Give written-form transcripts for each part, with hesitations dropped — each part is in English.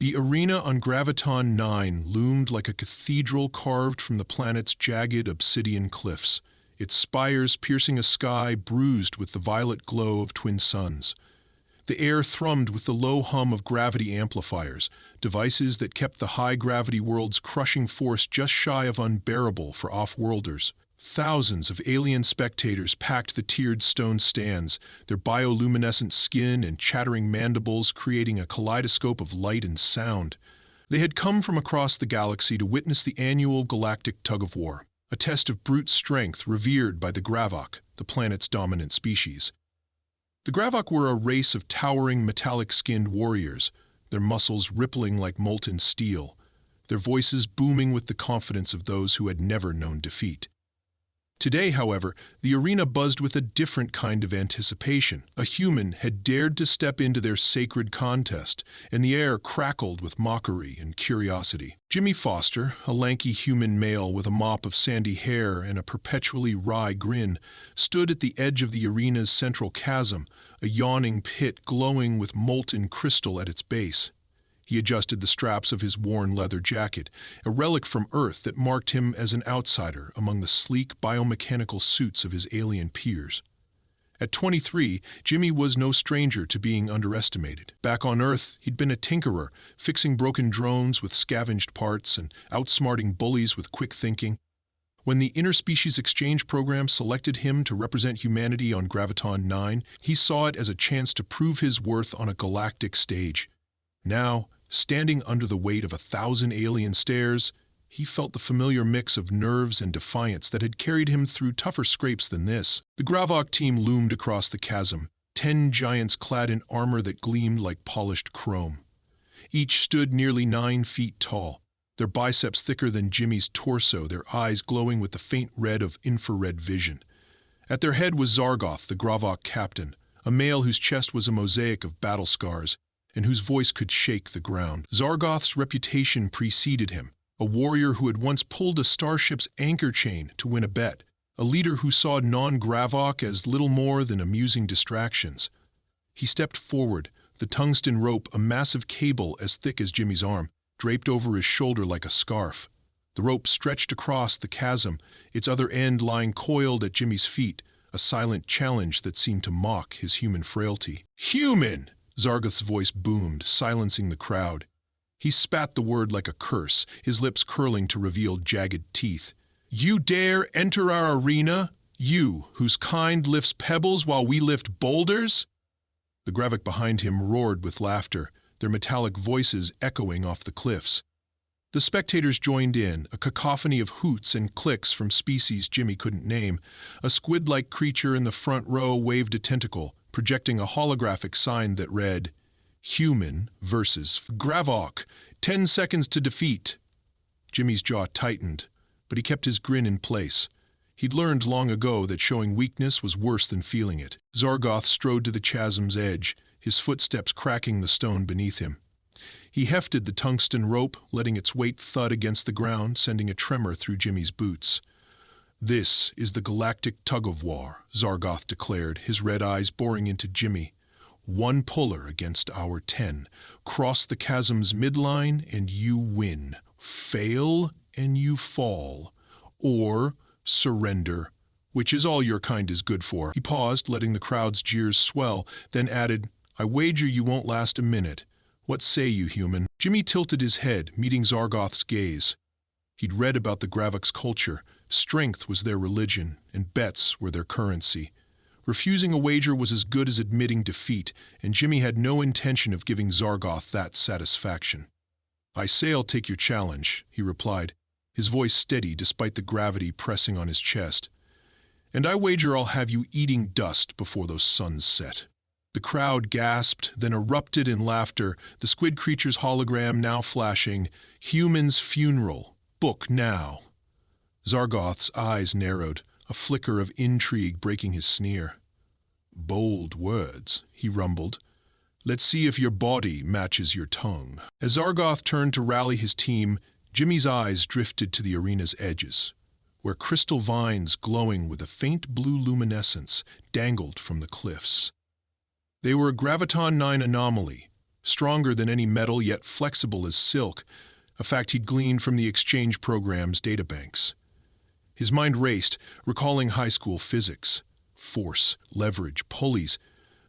The arena on Graviton 9 loomed like a cathedral carved from the planet's jagged obsidian cliffs, its spires piercing a sky bruised with the violet glow of twin suns. The air thrummed with the low hum of gravity amplifiers, devices that kept the high-gravity world's crushing force just shy of unbearable for off-worlders. Thousands of alien spectators packed the tiered stone stands, their bioluminescent skin and chattering mandibles creating a kaleidoscope of light and sound. They had come from across the galaxy to witness the annual Galactic Tug-of-War, a test of brute strength revered by the Gravok, the planet's dominant species. The Gravok were a race of towering metallic-skinned warriors, their muscles rippling like molten steel, their voices booming with the confidence of those who had never known defeat. Today, however, the arena buzzed with a different kind of anticipation. A human had dared to step into their sacred contest, and the air crackled with mockery and curiosity. Jimmy Foster, a lanky human male with a mop of sandy hair and a perpetually wry grin, stood at the edge of the arena's central chasm, a yawning pit glowing with molten crystal at its base. He adjusted the straps of his worn leather jacket, a relic from Earth that marked him as an outsider among the sleek biomechanical suits of his alien peers. At 23, Jimmy was no stranger to being underestimated. Back on Earth, he'd been a tinkerer, fixing broken drones with scavenged parts and outsmarting bullies with quick thinking. When the Interspecies Exchange Program selected him to represent humanity on Graviton 9, he saw it as a chance to prove his worth on a galactic stage. Now, standing under the weight of 1,000 alien stares, he felt the familiar mix of nerves and defiance that had carried him through tougher scrapes than this. The Gravok team loomed across the chasm, 10 giants clad in armor that gleamed like polished chrome. Each stood nearly 9 feet tall, their biceps thicker than Jimmy's torso, their eyes glowing with the faint red of infrared vision. At their head was Zargoth, the Gravok captain, a male whose chest was a mosaic of battle scars, and whose voice could shake the ground. Zargoth's reputation preceded him, a warrior who had once pulled a starship's anchor chain to win a bet, a leader who saw non-Gravok as little more than amusing distractions. He stepped forward, the tungsten rope, a massive cable as thick as Jimmy's arm, draped over his shoulder like a scarf. The rope stretched across the chasm, its other end lying coiled at Jimmy's feet, a silent challenge that seemed to mock his human frailty. "Human!" Zargoth's voice boomed, silencing the crowd. He spat the word like a curse, his lips curling to reveal jagged teeth. "You dare enter our arena? You, whose kind lifts pebbles while we lift boulders?" The Gravok behind him roared with laughter, their metallic voices echoing off the cliffs. The spectators joined in, a cacophony of hoots and clicks from species Jimmy couldn't name. A squid-like creature in the front row waved a tentacle, projecting a holographic sign that read, "Human versus Gravok, 10 seconds to defeat." Jimmy's jaw tightened, but he kept his grin in place. He'd learned long ago that showing weakness was worse than feeling it. Zargoth strode to the chasm's edge, his footsteps cracking the stone beneath him. He hefted the tungsten rope, letting its weight thud against the ground, sending a tremor through Jimmy's boots. "This is the Galactic Tug-of-War," Zargoth declared, his red eyes boring into Jimmy. "One puller against our 10. Cross the chasm's midline and you win. Fail and you fall. Or surrender, which is all your kind is good for." He paused, letting the crowd's jeers swell, then added, "I wager you won't last a minute. What say you, human?" Jimmy tilted his head, meeting Zargoth's gaze. He'd read about the Gravok's culture. Strength was their religion, and bets were their currency. Refusing a wager was as good as admitting defeat, and Jimmy had no intention of giving Zargoth that satisfaction. "I say I'll take your challenge," he replied, his voice steady despite the gravity pressing on his chest. "And I wager I'll have you eating dust before those suns set." The crowd gasped, then erupted in laughter, the squid creature's hologram now flashing, "Human's funeral. Book now." Zargoth's eyes narrowed, a flicker of intrigue breaking his sneer. "Bold words," he rumbled. "Let's see if your body matches your tongue." As Zargoth turned to rally his team, Jimmy's eyes drifted to the arena's edges, where crystal vines glowing with a faint blue luminescence dangled from the cliffs. They were a Graviton 9 anomaly, stronger than any metal yet flexible as silk, a fact he'd gleaned from the exchange program's databanks. His mind raced, recalling high school physics. Force, leverage, pulleys.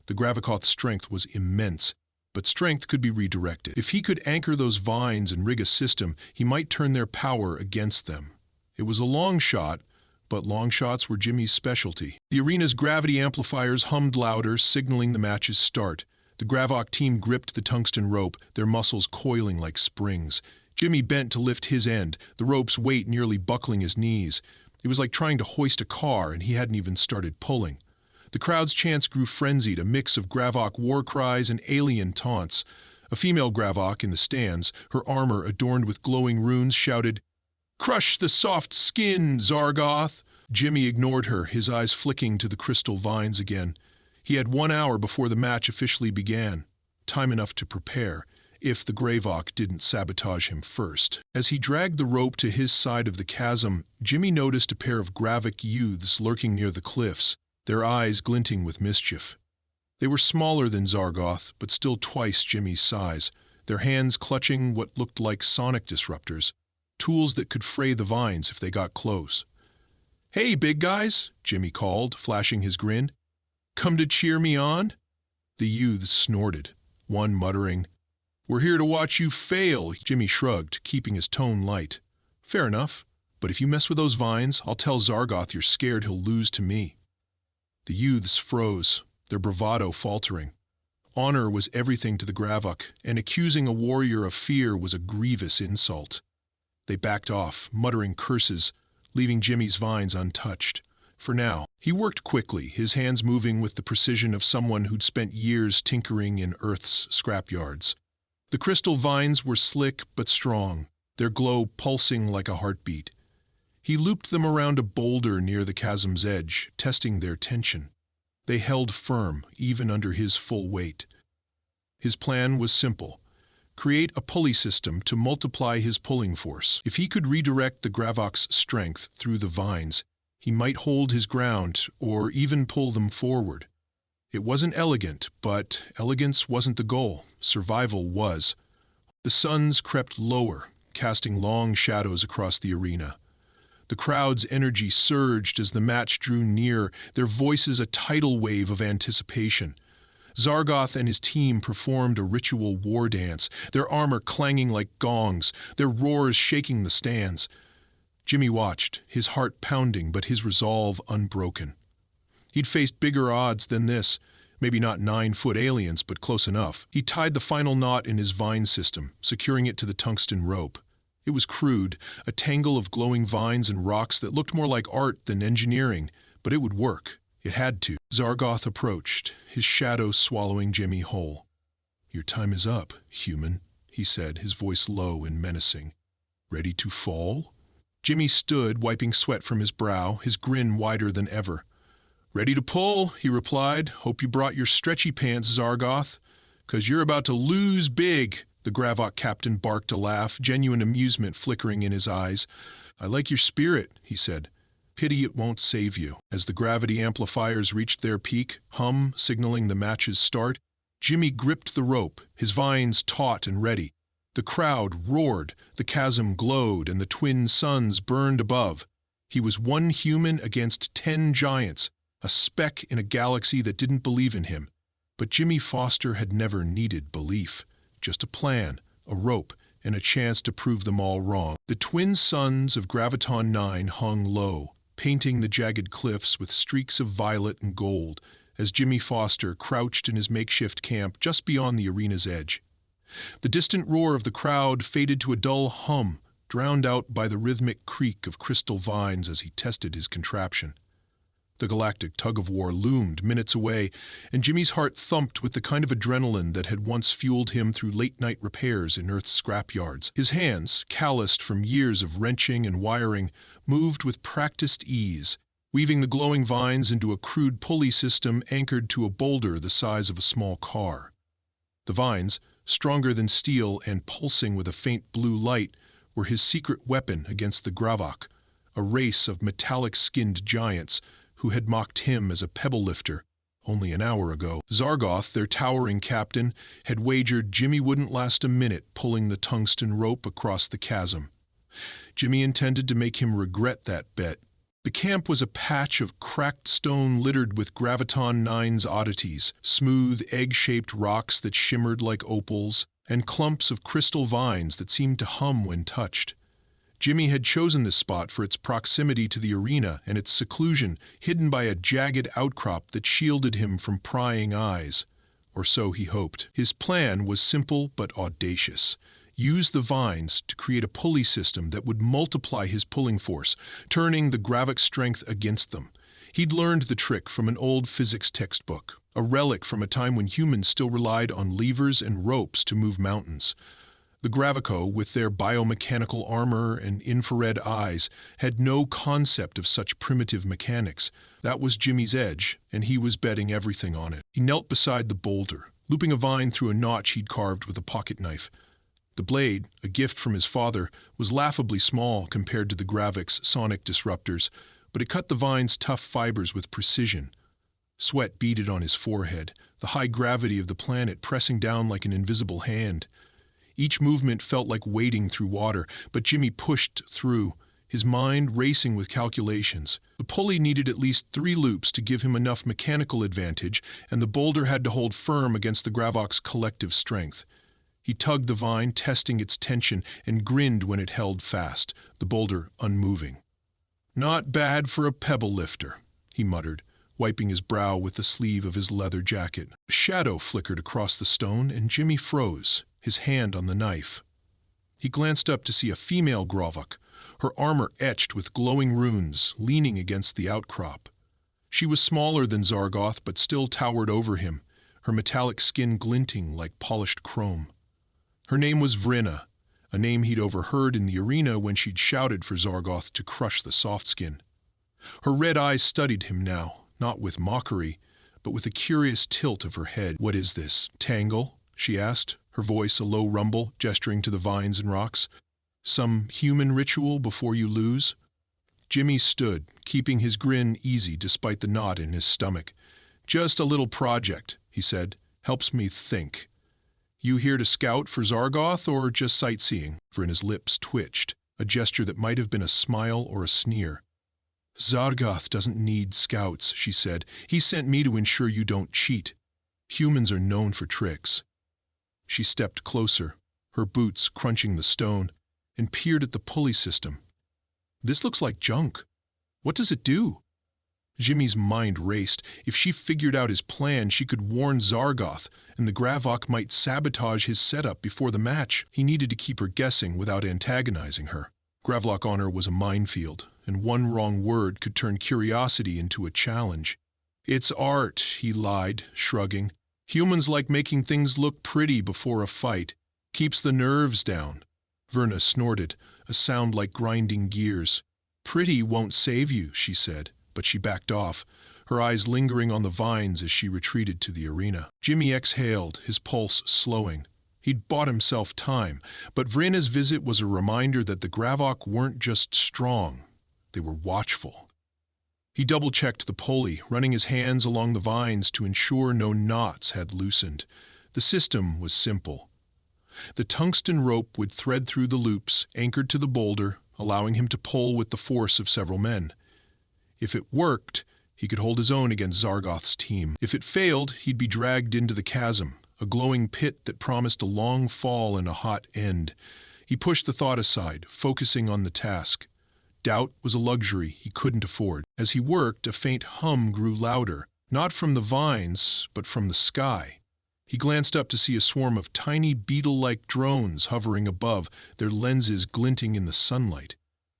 The Gravikoth's strength was immense, but strength could be redirected. If he could anchor those vines and rig a system, he might turn their power against them. It was a long shot, but long shots were Jimmy's specialty. The arena's gravity amplifiers hummed louder, signaling the match's start. The Gravok team gripped the tungsten rope, their muscles coiling like springs. Jimmy bent to lift his end, the rope's weight nearly buckling his knees. It was like trying to hoist a car, and he hadn't even started pulling. The crowd's chants grew frenzied, a mix of Gravok war cries and alien taunts. A female Gravok in the stands, her armor adorned with glowing runes, shouted, "Crush the soft skin, Zargoth!" Jimmy ignored her, his eyes flicking to the crystal vines again. He had 1 hour before the match officially began. Time enough to prepare, if the Gravok didn't sabotage him first. As he dragged the rope to his side of the chasm, Jimmy noticed a pair of Gravik youths lurking near the cliffs, their eyes glinting with mischief. They were smaller than Zargoth, but still twice Jimmy's size, their hands clutching what looked like sonic disruptors, tools that could fray the vines if they got close. "Hey, big guys," Jimmy called, flashing his grin. "Come to cheer me on?" The youths snorted, one muttering, "We're here to watch you fail." Jimmy shrugged, keeping his tone light. "Fair enough, but if you mess with those vines, I'll tell Zargoth you're scared he'll lose to me." The youths froze, their bravado faltering. Honor was everything to the Gravok, and accusing a warrior of fear was a grievous insult. They backed off, muttering curses, leaving Jimmy's vines untouched. For now, he worked quickly, his hands moving with the precision of someone who'd spent years tinkering in Earth's scrapyards. The crystal vines were slick but strong, their glow pulsing like a heartbeat. He looped them around a boulder near the chasm's edge, testing their tension. They held firm, even under his full weight. His plan was simple. Create a pulley system to multiply his pulling force. If he could redirect the Gravok's strength through the vines, he might hold his ground or even pull them forward. It wasn't elegant, but elegance wasn't the goal. Survival was. The suns crept lower, casting long shadows across the arena. The crowd's energy surged as the match drew near, their voices a tidal wave of anticipation. Zargoth and his team performed a ritual war dance, their armor clanging like gongs, their roars shaking the stands. Jimmy watched, his heart pounding but his resolve unbroken. He'd faced bigger odds than this, maybe not 9-foot aliens, but close enough. He tied the final knot in his vine system, securing it to the tungsten rope. It was crude, a tangle of glowing vines and rocks that looked more like art than engineering, but it would work. It had to. Zargoth approached, his shadow swallowing Jimmy whole. "Your time is up, human," he said, his voice low and menacing. "Ready to fall?" Jimmy stood, wiping sweat from his brow, his grin wider than ever. "Ready to pull," he replied. "Hope you brought your stretchy pants, Zargoth, 'cause you're about to lose big." The Gravok captain barked a laugh, genuine amusement flickering in his eyes. "I like your spirit," he said. "Pity it won't save you." As the gravity amplifiers reached their peak, hum signaling the match's start, Jimmy gripped the rope, his vines taut and ready. The crowd roared, the chasm glowed, and the twin suns burned above. He was one human against 10 giants, a speck in a galaxy that didn't believe in him. But Jimmy Foster had never needed belief. Just a plan, a rope, and a chance to prove them all wrong. The twin suns of Graviton 9 hung low, painting the jagged cliffs with streaks of violet and gold, as Jimmy Foster crouched in his makeshift camp just beyond the arena's edge. The distant roar of the crowd faded to a dull hum, drowned out by the rhythmic creak of crystal vines as he tested his contraption. The Galactic Tug-of-War loomed minutes away, and Jimmy's heart thumped with the kind of adrenaline that had once fueled him through late-night repairs in Earth's scrapyards. His hands, calloused from years of wrenching and wiring, moved with practiced ease, weaving the glowing vines into a crude pulley system anchored to a boulder the size of a small car. The vines, stronger than steel and pulsing with a faint blue light, were his secret weapon against the Gravok, a race of metallic-skinned giants who had mocked him as a pebble lifter, Only an hour ago, Zargoth, their towering captain, had wagered Jimmy wouldn't last a minute pulling the tungsten rope across the chasm. Jimmy intended to make him regret that bet. The camp was a patch of cracked stone littered with Graviton 9's oddities, smooth, egg-shaped rocks that shimmered like opals, and clumps of crystal vines that seemed to hum when touched. Jimmy had chosen this spot for its proximity to the arena and its seclusion, hidden by a jagged outcrop that shielded him from prying eyes. Or so he hoped. His plan was simple but audacious. Use the vines to create a pulley system that would multiply his pulling force, turning the gravic strength against them. He'd learned the trick from an old physics textbook, a relic from a time when humans still relied on levers and ropes to move mountains. The Gravico, with their biomechanical armor and infrared eyes, had no concept of such primitive mechanics. That was Jimmy's edge, and he was betting everything on it. He knelt beside the boulder, looping a vine through a notch he'd carved with a pocket knife. The blade, a gift from his father, was laughably small compared to the Gravic's sonic disruptors, but it cut the vine's tough fibers with precision. Sweat beaded on his forehead, the high gravity of the planet pressing down like an invisible hand. Each movement felt like wading through water, but Jimmy pushed through, his mind racing with calculations. The pulley needed at least 3 loops to give him enough mechanical advantage, and the boulder had to hold firm against the Gravoc's collective strength. He tugged the vine, testing its tension, and grinned when it held fast, the boulder unmoving. "Not bad for a pebble lifter," he muttered, wiping his brow with the sleeve of his leather jacket. A shadow flickered across the stone, and Jimmy froze, his hand on the knife. He glanced up to see a female Gravok, her armor etched with glowing runes, leaning against the outcrop. She was smaller than Zargoth, but still towered over him, her metallic skin glinting like polished chrome. Her name was Vrina, a name he'd overheard in the arena when she'd shouted for Zargoth to crush the Softskin. Her red eyes studied him now, not with mockery, but with a curious tilt of her head. "What is this, Tangle?" she asked, her voice a low rumble, gesturing to the vines and rocks. "Some human ritual before you lose?" Jimmy stood, keeping his grin easy despite the knot in his stomach. "Just a little project," he said. "Helps me think." "You here to scout for Zargoth or just sightseeing?" Vrina's lips twitched, a gesture that might have been a smile or a sneer. "Zargoth doesn't need scouts," she said. "He sent me to ensure you don't cheat. Humans are known for tricks." She stepped closer, her boots crunching the stone, and peered at the pulley system. "This looks like junk. What does it do?" Jimmy's mind raced. If she figured out his plan, she could warn Zargoth, and the Gravok might sabotage his setup before the match. He needed to keep her guessing without antagonizing her. Gravlock honor was a minefield, and one wrong word could turn curiosity into a challenge. "It's art," he lied, shrugging. "Humans like making things look pretty before a fight. Keeps the nerves down." Vrina snorted, a sound like grinding gears. "Pretty won't save you," she said, but she backed off, her eyes lingering on the vines as she retreated to the arena. Jimmy exhaled, his pulse slowing. He'd bought himself time, but Vrina's visit was a reminder that the Gravok weren't just strong, they were watchful. He double-checked the pulley, running his hands along the vines to ensure no knots had loosened. The system was simple. The tungsten rope would thread through the loops, anchored to the boulder, allowing him to pull with the force of several men. If it worked, he could hold his own against Zargoth's team. If it failed, he'd be dragged into the chasm, a glowing pit that promised a long fall and a hot end. He pushed the thought aside, focusing on the task. Doubt was a luxury he couldn't afford. As he worked, a faint hum grew louder, not from the vines, but from the sky. He glanced up to see a swarm of tiny beetle-like drones hovering above, their lenses glinting in the sunlight.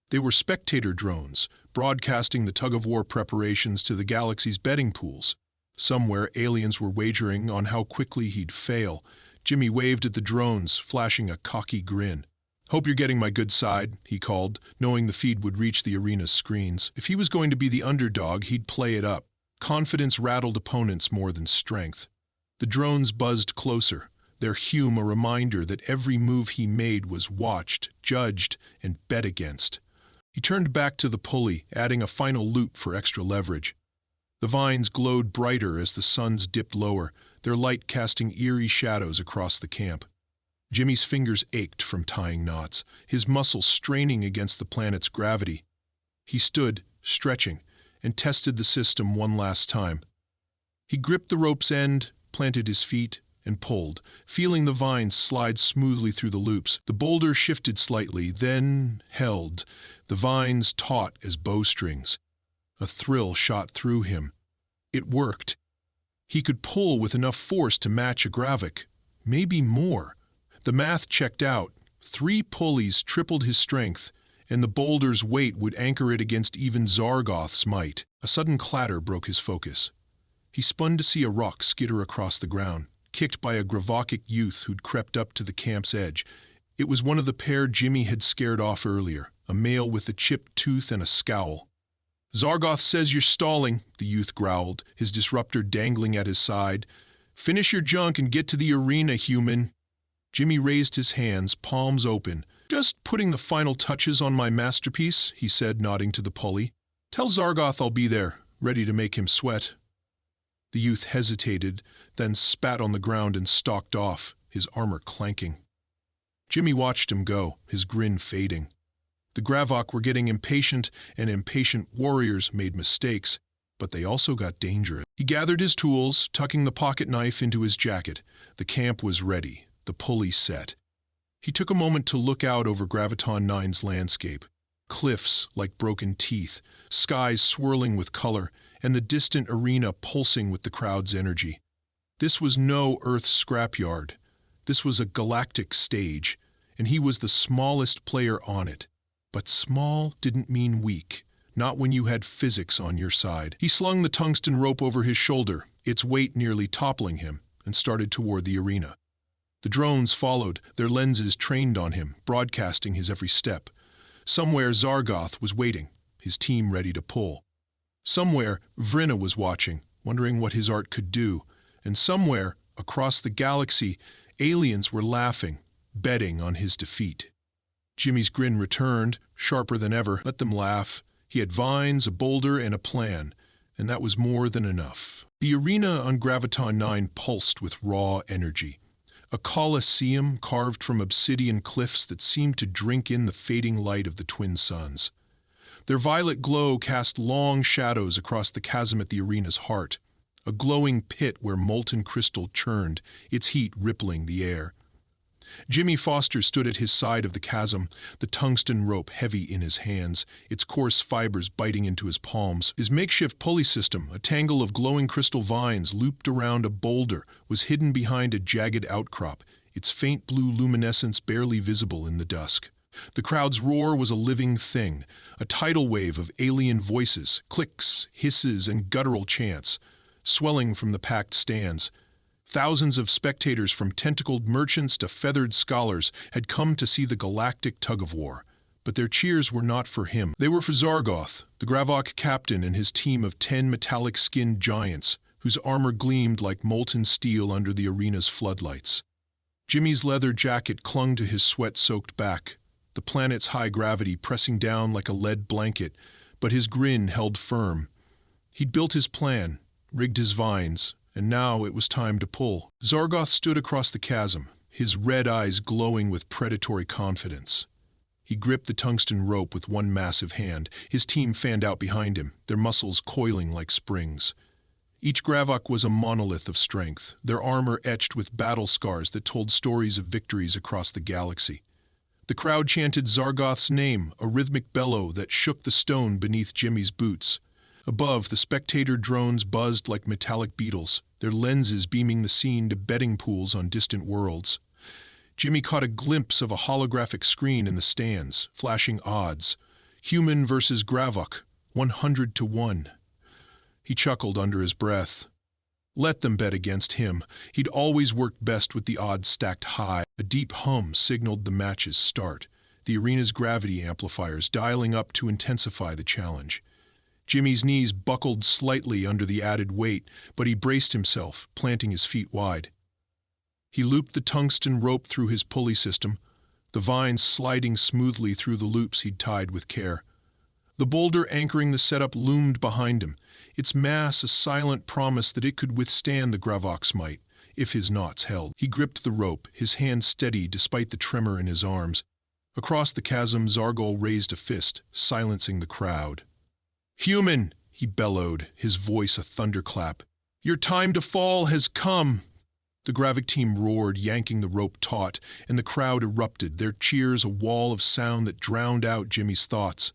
They were spectator drones, broadcasting the tug-of-war preparations to the galaxy's betting pools. Somewhere, aliens were wagering on how quickly he'd fail. Jimmy waved at the drones, flashing a cocky grin. "Hope you're getting my good side," he called, knowing the feed would reach the arena's screens. If he was going to be the underdog, he'd play it up. Confidence rattled opponents more than strength. The drones buzzed closer, their hum a reminder that every move he made was watched, judged, and bet against. He turned back to the pulley, adding a final loop for extra leverage. The vines glowed brighter as the suns dipped lower, their light casting eerie shadows across the camp. Jimmy's fingers ached from tying knots, his muscles straining against the planet's gravity. He stood, stretching, and tested the system one last time. He gripped the rope's end, planted his feet, and pulled, feeling the vines slide smoothly through the loops. The boulder shifted slightly, then held, the vines taut as bowstrings. A thrill shot through him. It worked. He could pull with enough force to match a Gravik, maybe more. The math checked out. 3 pulleys tripled his strength, and the boulder's weight would anchor it against even Zargoth's might. A sudden clatter broke his focus. He spun to see a rock skitter across the ground, kicked by a Gravakic youth who'd crept up to the camp's edge. It was one of the pair Jimmy had scared off earlier, a male with a chipped tooth and a scowl. "Zargoth says you're stalling," the youth growled, his disruptor dangling at his side. "Finish your junk and get to the arena, human." Jimmy raised his hands, palms open. "Just putting the final touches on my masterpiece," he said, nodding to the pulley. "Tell Zargoth I'll be there, ready to make him sweat." The youth hesitated, then spat on the ground and stalked off, his armor clanking. Jimmy watched him go, his grin fading. The Gravok were getting impatient, and impatient warriors made mistakes, but they also got dangerous. He gathered his tools, tucking the pocket knife into his jacket. The camp was ready, the pulley set. He took a moment to look out over Graviton 9's landscape. Cliffs like broken teeth, skies swirling with color, and the distant arena pulsing with the crowd's energy. This was no Earth's scrapyard. This was a galactic stage, and he was the smallest player on it. But small didn't mean weak, not when you had physics on your side. He slung the tungsten rope over his shoulder, its weight nearly toppling him, and started toward the arena. The drones followed, their lenses trained on him, broadcasting his every step. Somewhere Zargoth was waiting, his team ready to pull. Somewhere Vrina was watching, wondering what his art could do. And somewhere, across the galaxy, aliens were laughing, betting on his defeat. Jimmy's grin returned, sharper than ever. Let them laugh. He had vines, a boulder, and a plan, and that was more than enough. The arena on Graviton 9 pulsed with raw energy. A coliseum carved from obsidian cliffs that seemed to drink in the fading light of the twin suns. Their violet glow cast long shadows across the chasm at the arena's heart, a glowing pit where molten crystal churned, its heat rippling the air. Jimmy Foster stood at his side of the chasm, the tungsten rope heavy in his hands, its coarse fibers biting into his palms. His makeshift pulley system, a tangle of glowing crystal vines looped around a boulder, was hidden behind a jagged outcrop, its faint blue luminescence barely visible in the dusk. The crowd's roar was a living thing, a tidal wave of alien voices, clicks, hisses, and guttural chants, swelling from the packed stands. Thousands of spectators, from tentacled merchants to feathered scholars, had come to see the Galactic Tug-of-War. But their cheers were not for him. They were for Zargoth, the Gravok captain and his team of 10 metallic-skinned giants, whose armor gleamed like molten steel under the arena's floodlights. Jimmy's leather jacket clung to his sweat-soaked back, the planet's high gravity pressing down like a lead blanket, but his grin held firm. He'd built his plan, rigged his vines, and now it was time to pull. Zargoth stood across the chasm, his red eyes glowing with predatory confidence. He gripped the tungsten rope with one massive hand. His team fanned out behind him, their muscles coiling like springs. Each Gravok was a monolith of strength, their armor etched with battle scars that told stories of victories across the galaxy. The crowd chanted Zargoth's name, a rhythmic bellow that shook the stone beneath Jimmy's boots. Above, the spectator drones buzzed like metallic beetles, their lenses beaming the scene to betting pools on distant worlds. Jimmy caught a glimpse of a holographic screen in the stands, flashing odds. Human versus Gravok, 100 to 1. He chuckled under his breath. Let them bet against him. He'd always worked best with the odds stacked high. A deep hum signaled the match's start, the arena's gravity amplifiers dialing up to intensify the challenge. Jimmy's knees buckled slightly under the added weight, but he braced himself, planting his feet wide. He looped the tungsten rope through his pulley system, the vines sliding smoothly through the loops he'd tied with care. The boulder anchoring the setup loomed behind him, its mass a silent promise that it could withstand the Gravok's might, if his knots held. He gripped the rope, his hand steady despite the tremor in his arms. Across the chasm, Zargol raised a fist, silencing the crowd. "Human!" he bellowed, his voice a thunderclap. "Your time to fall has come!" The Gravik team roared, yanking the rope taut, and the crowd erupted, their cheers a wall of sound that drowned out Jimmy's thoughts.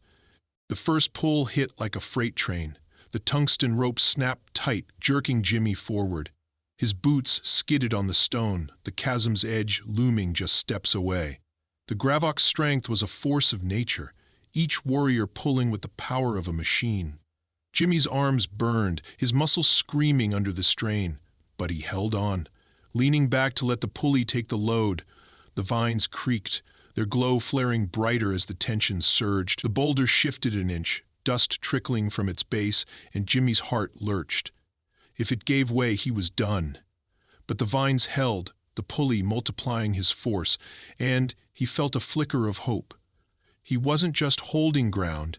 The first pull hit like a freight train. The tungsten rope snapped tight, jerking Jimmy forward. His boots skidded on the stone, the chasm's edge looming just steps away. The Gravok's strength was a force of nature, each warrior pulling with the power of a machine. Jimmy's arms burned, his muscles screaming under the strain, but he held on, leaning back to let the pulley take the load. The vines creaked, their glow flaring brighter as the tension surged. The boulder shifted an inch, dust trickling from its base, and Jimmy's heart lurched. If it gave way, he was done. But the vines held, the pulley multiplying his force, and he felt a flicker of hope. He wasn't just holding ground,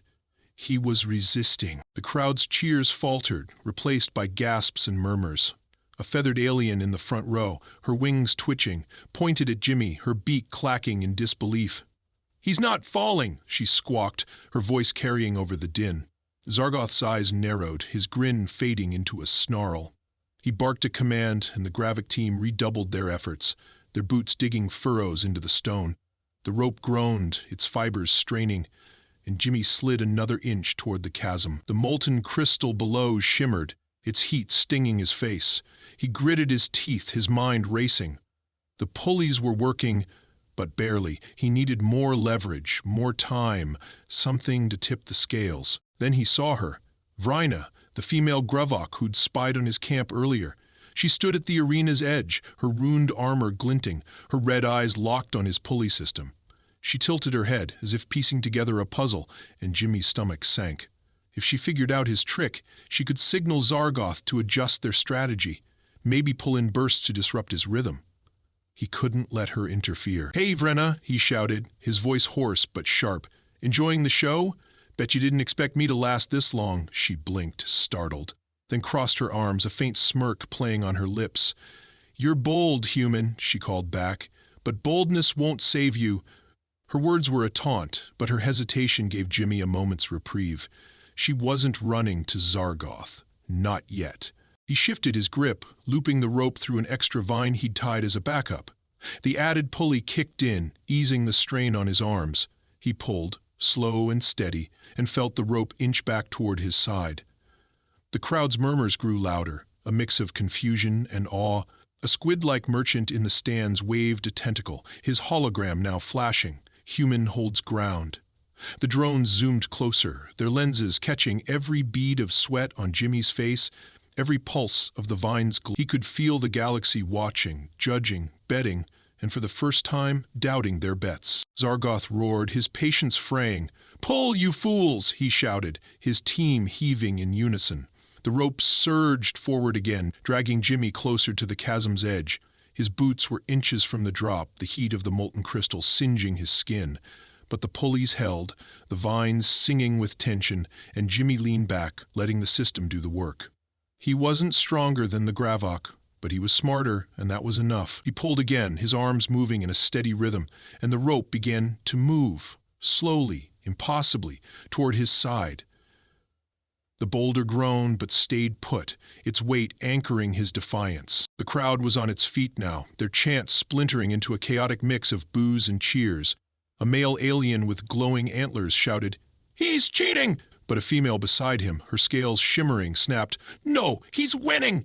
he was resisting. The crowd's cheers faltered, replaced by gasps and murmurs. A feathered alien in the front row, her wings twitching, pointed at Jimmy, her beak clacking in disbelief. "He's not falling," she squawked, her voice carrying over the din. Zargoth's eyes narrowed, his grin fading into a snarl. He barked a command, and the Gravik team redoubled their efforts, their boots digging furrows into the stone. The rope groaned, its fibers straining, and Jimmy slid another inch toward the chasm. The molten crystal below shimmered, its heat stinging his face. He gritted his teeth, his mind racing. The pulleys were working, but barely. He needed more leverage, more time, something to tip the scales. Then he saw her, Vrina, the female Gravok who'd spied on his camp earlier. She stood at the arena's edge, her ruined armor glinting, her red eyes locked on his pulley system. She tilted her head, as if piecing together a puzzle, and Jimmy's stomach sank. If she figured out his trick, she could signal Zargoth to adjust their strategy, maybe pull in bursts to disrupt his rhythm. He couldn't let her interfere. "Hey, Vrena," he shouted, his voice hoarse but sharp. "Enjoying the show? Bet you didn't expect me to last this long." She blinked, startled, then crossed her arms, a faint smirk playing on her lips. "You're bold, human," she called back, "but boldness won't save you." Her words were a taunt, but her hesitation gave Jimmy a moment's reprieve. She wasn't running to Zargoth. Not yet. He shifted his grip, looping the rope through an extra vine he'd tied as a backup. The added pulley kicked in, easing the strain on his arms. He pulled, slow and steady, and felt the rope inch back toward his side. The crowd's murmurs grew louder, a mix of confusion and awe. A squid-like merchant in the stands waved a tentacle, his hologram now flashing. Human holds ground. The drones zoomed closer, their lenses catching every bead of sweat on Jimmy's face, every pulse of the vine's glow. He could feel the galaxy watching, judging, betting, and for the first time, doubting their bets. Zargoth roared, his patience fraying. "Pull, you fools!" he shouted, his team heaving in unison. The rope surged forward again, dragging Jimmy closer to the chasm's edge. His boots were inches from the drop, the heat of the molten crystal singeing his skin. But the pulleys held, the vines singing with tension, and Jimmy leaned back, letting the system do the work. He wasn't stronger than the Gravok, but he was smarter, and that was enough. He pulled again, his arms moving in a steady rhythm, and the rope began to move, slowly, impossibly, toward his side. The boulder groaned but stayed put, its weight anchoring his defiance. The crowd was on its feet now, their chants splintering into a chaotic mix of boos and cheers. A male alien with glowing antlers shouted, "He's cheating!" But a female beside him, her scales shimmering, snapped, "No, he's winning!"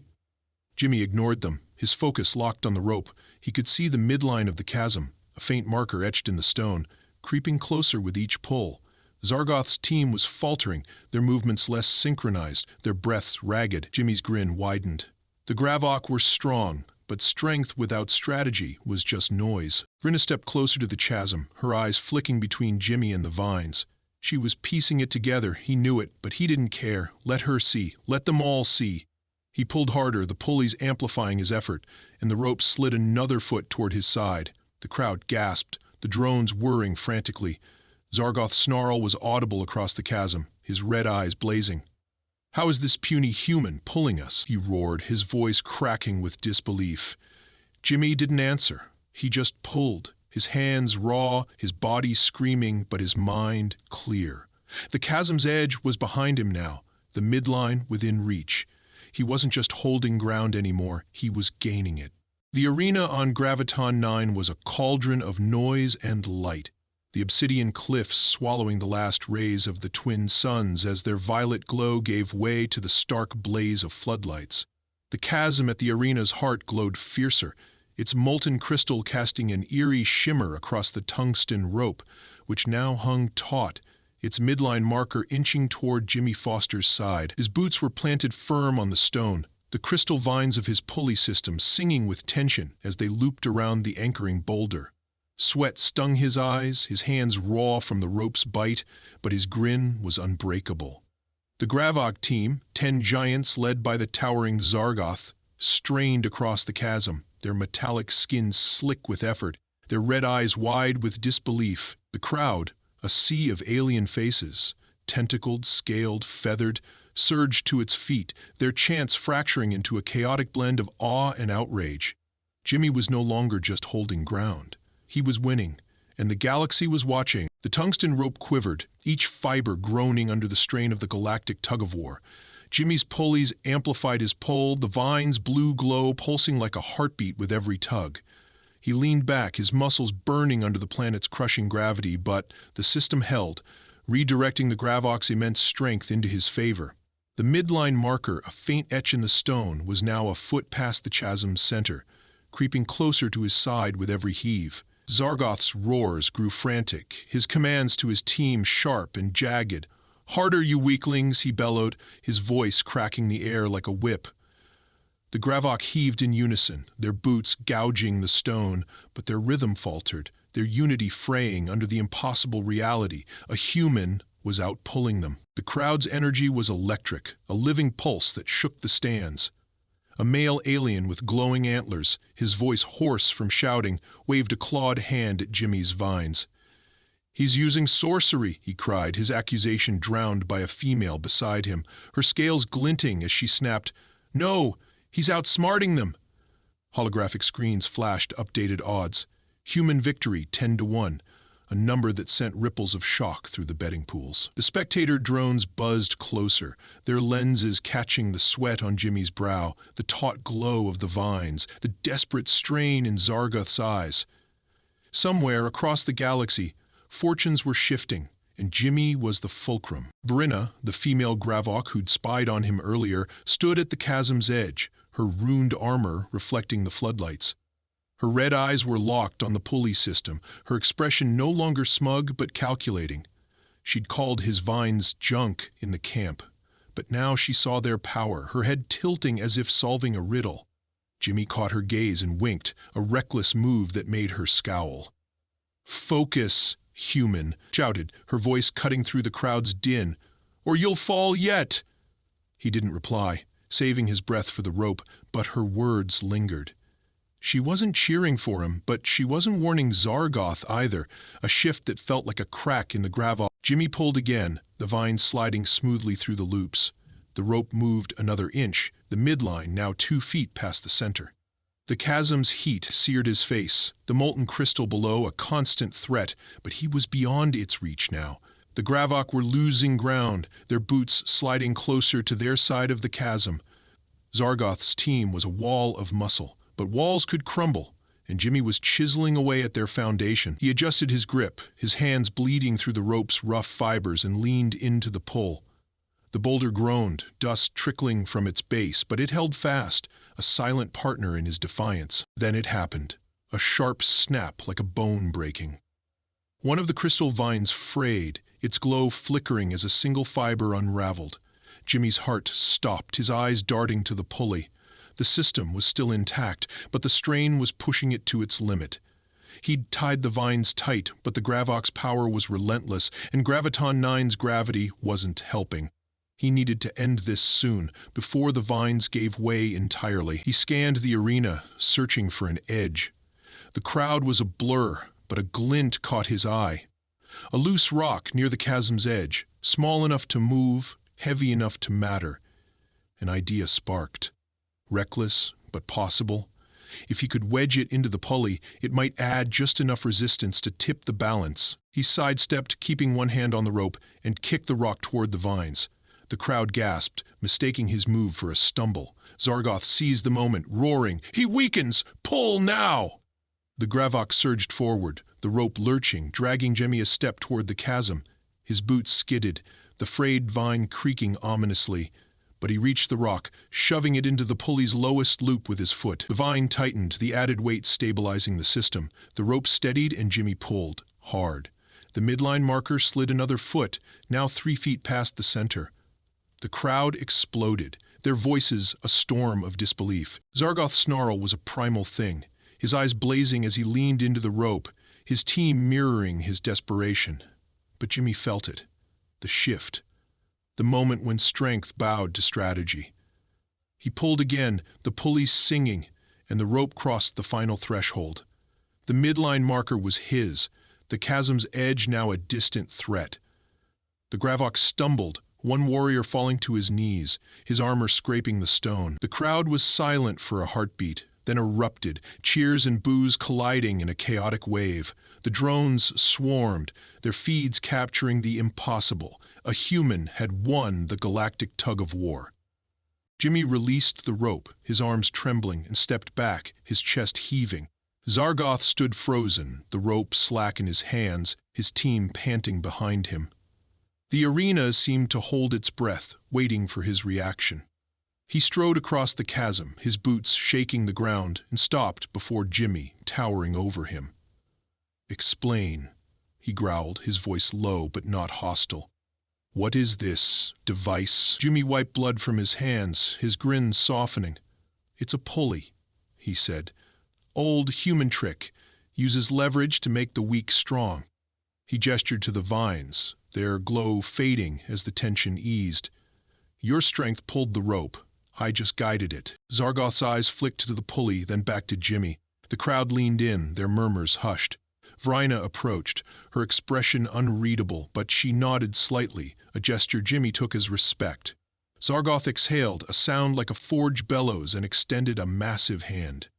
Jimmy ignored them, his focus locked on the rope. He could see the midline of the chasm, a faint marker etched in the stone, creeping closer with each pull. Zargoth's team was faltering, their movements less synchronized, their breaths ragged. Jimmy's grin widened. The Gravok were strong, but strength without strategy was just noise. Vrina stepped closer to the chasm, her eyes flicking between Jimmy and the vines. She was piecing it together, he knew it, but he didn't care. Let her see, let them all see. He pulled harder, the pulleys amplifying his effort, and the rope slid another foot toward his side. The crowd gasped, the drones whirring frantically. Zargoth's snarl was audible across the chasm, his red eyes blazing. "How is this puny human pulling us?" he roared, his voice cracking with disbelief. Jimmy didn't answer. He just pulled, his hands raw, his body screaming, but his mind clear. The chasm's edge was behind him now, the midline within reach. He wasn't just holding ground anymore, he was gaining it. The arena on Graviton 9 was a cauldron of noise and light, the obsidian cliffs swallowing the last rays of the twin suns as their violet glow gave way to the stark blaze of floodlights. The chasm at the arena's heart glowed fiercer, its molten crystal casting an eerie shimmer across the tungsten rope, which now hung taut, its midline marker inching toward Jimmy Foster's side. His boots were planted firm on the stone, the crystal vines of his pulley system singing with tension as they looped around the anchoring boulder. Sweat stung his eyes, his hands raw from the rope's bite, but his grin was unbreakable. The Gravok team, 10 giants led by the towering Zargoth, strained across the chasm, their metallic skins slick with effort, their red eyes wide with disbelief. The crowd, a sea of alien faces, tentacled, scaled, feathered, surged to its feet, their chants fracturing into a chaotic blend of awe and outrage. Jimmy was no longer just holding ground. He was winning, and the galaxy was watching. The tungsten rope quivered, each fiber groaning under the strain of the Galactic Tug-of-War. Jimmy's pulleys amplified his pull, the vine's blue glow pulsing like a heartbeat with every tug. He leaned back, his muscles burning under the planet's crushing gravity, but the system held, redirecting the Gravok's immense strength into his favor. The midline marker, a faint etch in the stone, was now a foot past the chasm's center, creeping closer to his side with every heave. Zargoth's roars grew frantic, his commands to his team sharp and jagged. "Harder, you weaklings," he bellowed, his voice cracking the air like a whip. The Gravok heaved in unison, their boots gouging the stone, but their rhythm faltered, their unity fraying under the impossible reality. A human was outpulling them. The crowd's energy was electric, a living pulse that shook the stands. A male alien with glowing antlers, his voice hoarse from shouting, waved a clawed hand at Jimmy's vines. "He's using sorcery," he cried, his accusation drowned by a female beside him, her scales glinting as she snapped, "No, he's outsmarting them." Holographic screens flashed updated odds. Human victory 10-1, a number that sent ripples of shock through the betting pools. The spectator drones buzzed closer, their lenses catching the sweat on Jimmy's brow, the taut glow of the vines, the desperate strain in Zargoth's eyes. Somewhere across the galaxy, fortunes were shifting, and Jimmy was the fulcrum. Brinna, the female Gravok who'd spied on him earlier, stood at the chasm's edge, her ruined armor reflecting the floodlights. Her red eyes were locked on the pulley system, her expression no longer smug but calculating. She'd called his vines junk in the camp, but now she saw their power, her head tilting as if solving a riddle. Jimmy caught her gaze and winked, a reckless move that made her scowl. "Focus, human," shouted, her voice cutting through the crowd's din, "or you'll fall yet." He didn't reply, saving his breath for the rope, but her words lingered. She wasn't cheering for him, but she wasn't warning Zargoth either, a shift that felt like a crack in the Gravok. Jimmy pulled again, the vines sliding smoothly through the loops. The rope moved another inch, the midline now 2 feet past the center. The chasm's heat seared his face, the molten crystal below a constant threat, but he was beyond its reach now. The Gravok were losing ground, their boots sliding closer to their side of the chasm. Zargoth's team was a wall of muscle, but walls could crumble, and Jimmy was chiseling away at their foundation. He adjusted his grip, his hands bleeding through the rope's rough fibers, and leaned into the pull. The boulder groaned, dust trickling from its base, but it held fast, a silent partner in his defiance. Then it happened, a sharp snap like a bone breaking. One of the crystal vines frayed, its glow flickering as a single fiber unraveled. Jimmy's heart stopped, his eyes darting to the pulley. The system was still intact, but the strain was pushing it to its limit. He'd tied the vines tight, but the Gravok's power was relentless, and Graviton 9's gravity wasn't helping. He needed to end this soon, before the vines gave way entirely. He scanned the arena, searching for an edge. The crowd was a blur, but a glint caught his eye. A loose rock near the chasm's edge, small enough to move, heavy enough to matter. an idea sparked. Reckless, but possible. If he could wedge it into the pulley, it might add just enough resistance to tip the balance. He sidestepped, keeping one hand on the rope, and kicked the rock toward the vines. The crowd gasped, mistaking his move for a stumble. Zargoth seized the moment, roaring, "He weakens! Pull now!" The Gravok surged forward, the rope lurching, dragging Jimmy a step toward the chasm. His boots skidded, the frayed vine creaking ominously. But he reached the rock, shoving it into the pulley's lowest loop with his foot. The vine tightened, the added weight stabilizing the system. The rope steadied and Jimmy pulled, hard. The midline marker slid another foot, now 3 feet past the center. The crowd exploded, their voices a storm of disbelief. Zargoth's snarl was a primal thing, his eyes blazing as he leaned into the rope, his team mirroring his desperation. But Jimmy felt it, the shift. The moment when strength bowed to strategy. He pulled again, the pulleys singing, and the rope crossed the final threshold. The midline marker was his, the chasm's edge now a distant threat. The Gravok stumbled, one warrior falling to his knees, his armor scraping the stone. The crowd was silent for a heartbeat, then erupted, cheers and boos colliding in a chaotic wave. The drones swarmed, their feeds capturing the impossible. A human had won the Galactic Tug-of-War. Jimmy released the rope, his arms trembling, and stepped back, his chest heaving. Zargoth stood frozen, the rope slack in his hands, his team panting behind him. The arena seemed to hold its breath, waiting for his reaction. He strode across the chasm, his boots shaking the ground, and stopped before Jimmy, towering over him. "Explain," he growled, his voice low but not hostile. "What is this device?" Jimmy wiped blood from his hands, his grin softening. "It's a pulley," he said. "Old human trick. Uses leverage to make the weak strong." He gestured to the vines, their glow fading as the tension eased. "Your strength pulled the rope. I just guided it." Zargoth's eyes flicked to the pulley, then back to Jimmy. The crowd leaned in, their murmurs hushed. Vrina approached, her expression unreadable, but she nodded slightly, a gesture Jimmy took as respect. Zargoth exhaled, a sound like a forge bellows, and extended a massive hand.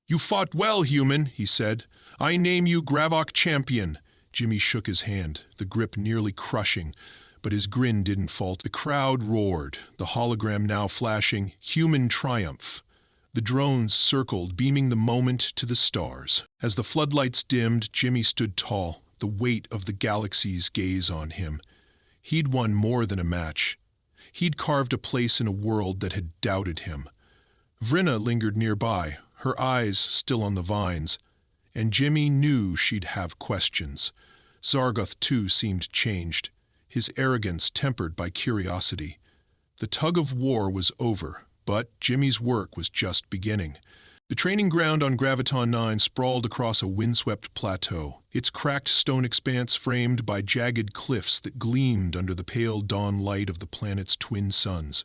"You fought well, human," he said. "I name you Gravok Champion." Jimmy shook his hand, the grip nearly crushing, but his grin didn't falter. The crowd roared, the hologram now flashing, "Human Triumph." The drones circled, beaming the moment to the stars. As the floodlights dimmed, Jimmy stood tall, the weight of the galaxy's gaze on him. He'd won more than a match. He'd carved a place in a world that had doubted him. Vrina lingered nearby, her eyes still on the vines, and Jimmy knew she'd have questions. Zargoth, too, seemed changed, his arrogance tempered by curiosity. The tug-of-war was over, but Jimmy's work was just beginning. The training ground on Graviton 9 sprawled across a windswept plateau, its cracked stone expanse framed by jagged cliffs that gleamed under the pale dawn light of the planet's twin suns.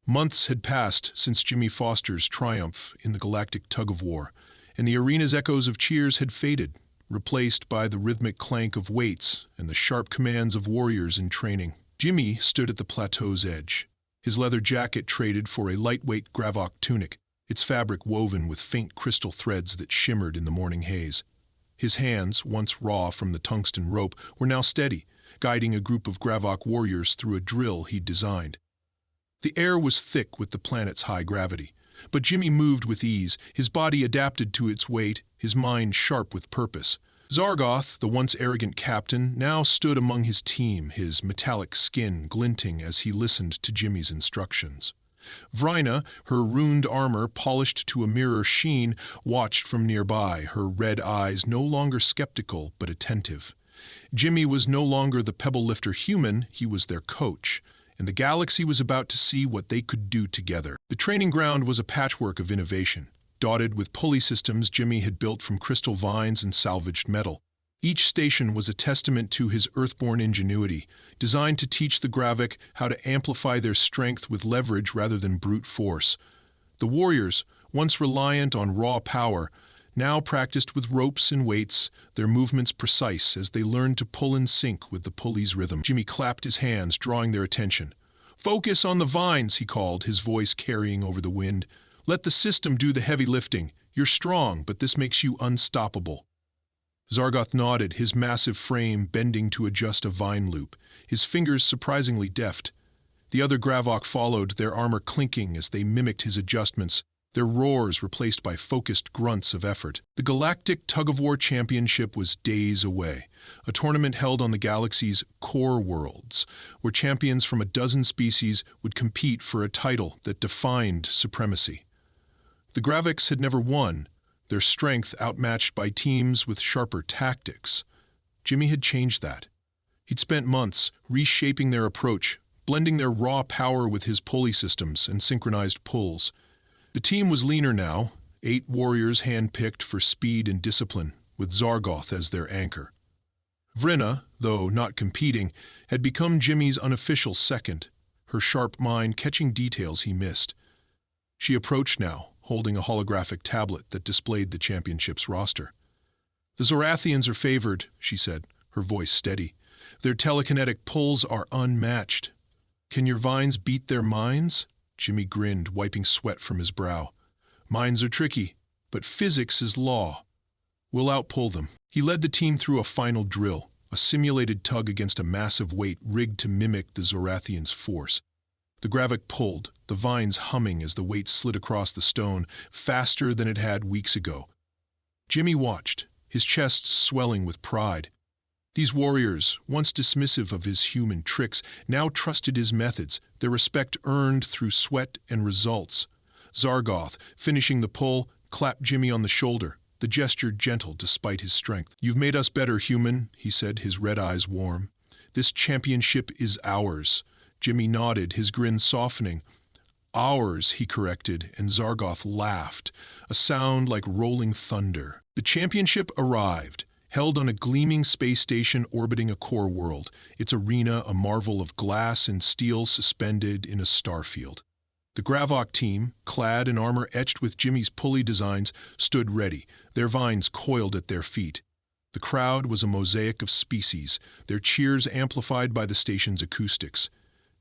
Months had passed since Jimmy Foster's triumph in the Galactic Tug-of-War, and the arena's echoes of cheers had faded, replaced by the rhythmic clank of weights and the sharp commands of warriors in training. Jimmy stood at the plateau's edge, his leather jacket traded for a lightweight Gravok tunic, its fabric woven with faint crystal threads that shimmered in the morning haze. His hands, once raw from the tungsten rope, were now steady, guiding a group of Gravok warriors through a drill he'd designed. The air was thick with the planet's high gravity, but Jimmy moved with ease, his body adapted to its weight, his mind sharp with purpose. Zargoth, the once arrogant captain, now stood among his team, his metallic skin glinting as he listened to Jimmy's instructions. Vrina, her ruined armor polished to a mirror sheen, watched from nearby, her red eyes no longer skeptical but attentive. Jimmy was no longer the pebble-lifter human, he was their coach, and the galaxy was about to see what they could do together. The training ground was a patchwork of innovation, dotted with pulley systems Jimmy had built from crystal vines and salvaged metal. Each station was a testament to his earthborn ingenuity, designed to teach the Gravok how to amplify their strength with leverage rather than brute force. The warriors, once reliant on raw power, now practiced with ropes and weights, their movements precise as they learned to pull in sync with the pulley's rhythm. Jimmy clapped his hands, drawing their attention. "Focus on the vines," he called, his voice carrying over the wind. "Let the system do the heavy lifting. You're strong, but this makes you unstoppable." Zargoth nodded, his massive frame bending to adjust a vine loop, his fingers surprisingly deft. The other Gravok followed, their armor clinking as they mimicked his adjustments, their roars replaced by focused grunts of effort. The Galactic Tug-of-War Championship was days away, a tournament held on the galaxy's core worlds, where champions from a dozen species would compete for a title that defined supremacy. The Graviks had never won, their strength outmatched by teams with sharper tactics. Jimmy had changed that. He'd spent months reshaping their approach, blending their raw power with his pulley systems and synchronized pulls. The team was leaner now, 8 warriors hand-picked for speed and discipline, with Zargoth as their anchor. Vrina, though not competing, had become Jimmy's unofficial second, her sharp mind catching details he missed. She approached now, holding a holographic tablet that displayed the championship's roster. "The Zorathians are favored," she said, her voice steady. "Their telekinetic pulls are unmatched. Can your vines beat their minds?" Jimmy grinned, wiping sweat from his brow. "Minds are tricky, but physics is law. We'll outpull them." He led the team through a final drill, a simulated tug against a massive weight rigged to mimic the Zorathians' force. The Gravik pulled, the vines humming as the weight slid across the stone, faster than it had weeks ago. Jimmy watched, his chest swelling with pride. These warriors, once dismissive of his human tricks, now trusted his methods, their respect earned through sweat and results. Zargoth, finishing the pull, clapped Jimmy on the shoulder, the gesture gentle despite his strength. "You've made us better, human," he said, his red eyes warm. "This championship is ours." Jimmy nodded, his grin softening. "Ours," he corrected, and Zargoth laughed, a sound like rolling thunder. The championship arrived, held on a gleaming space station orbiting a core world, its arena a marvel of glass and steel suspended in a starfield. The Gravok team, clad in armor etched with Jimmy's pulley designs, stood ready, their vines coiled at their feet. The crowd was a mosaic of species, their cheers amplified by the station's acoustics.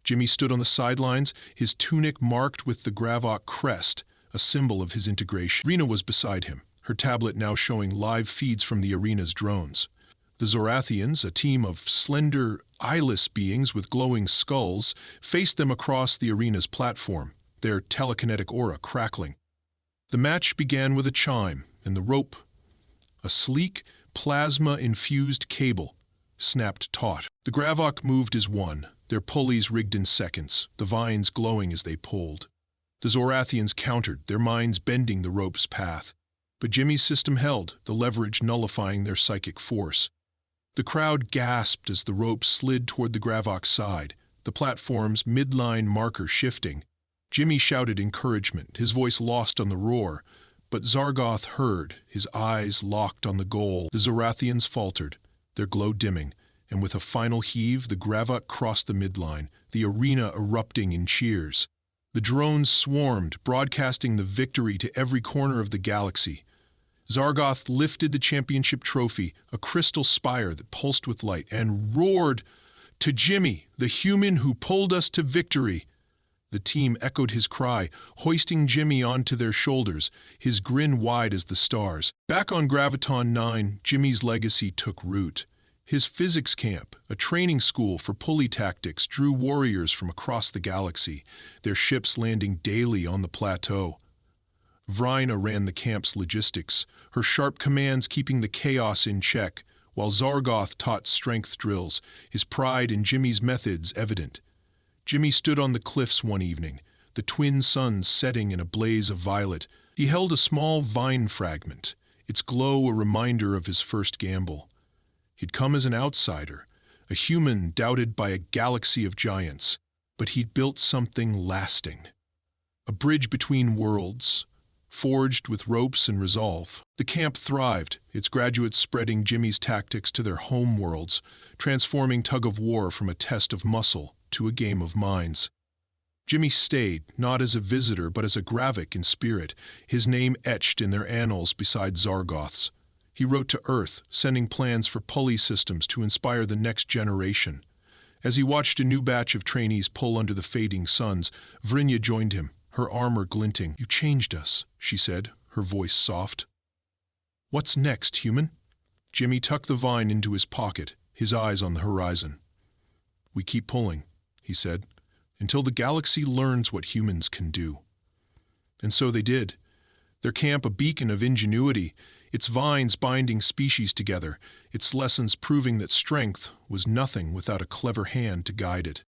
Jimmy stood on the sidelines, his tunic marked with the Gravok crest, a symbol of his integration. Rena was beside him, her tablet now showing live feeds from the arena's drones. The Zorathians, a team of slender, eyeless beings with glowing skulls, faced them across the arena's platform, their telekinetic aura crackling. The match began with a chime, and the rope, a sleek, plasma-infused cable, snapped taut. The Gravok moved as one, their pulleys rigged in seconds, the vines glowing as they pulled. The Zorathians countered, their minds bending the rope's path. But Jimmy's system held, the leverage nullifying their psychic force. The crowd gasped as the rope slid toward the Gravok's side, the platform's midline marker shifting. Jimmy shouted encouragement, his voice lost on the roar, but Zargoth heard, his eyes locked on the goal. The Zorathians faltered, their glow dimming, and with a final heave, the Gravok crossed the midline, the arena erupting in cheers. The drones swarmed, broadcasting the victory to every corner of the galaxy. Zargoth lifted the championship trophy, a crystal spire that pulsed with light, and roared, "To Jimmy, the human who pulled us to victory!" The team echoed his cry, hoisting Jimmy onto their shoulders, his grin wide as the stars. Back on Graviton 9, Jimmy's legacy took root. His physics camp, a training school for pulley tactics, drew warriors from across the galaxy, their ships landing daily on the plateau. Vrina ran the camp's logistics, her sharp commands keeping the chaos in check, while Zargoth taught strength drills, his pride in Jimmy's methods evident. Jimmy stood on the cliffs one evening, the twin suns setting in a blaze of violet. He held a small vine fragment, its glow a reminder of his first gamble. He'd come as an outsider, a human doubted by a galaxy of giants, but he'd built something lasting. A bridge between worlds, forged with ropes and resolve. The camp thrived, its graduates spreading Jimmy's tactics to their home worlds, transforming tug-of-war from a test of muscle to a game of minds. Jimmy stayed, not as a visitor but as a Gravik in spirit, his name etched in their annals beside Zargoth's. He wrote to Earth, sending plans for pulley systems to inspire the next generation. As he watched a new batch of trainees pull under the fading suns, Vrinya joined him, her armor glinting. "You changed us," she said, her voice soft. "What's next, human?" Jimmy tucked the vine into his pocket, his eyes on the horizon. "We keep pulling," he said, "until the galaxy learns what humans can do." And so they did. Their camp a beacon of ingenuity, its vines binding species together, its lessons proving that strength was nothing without a clever hand to guide it.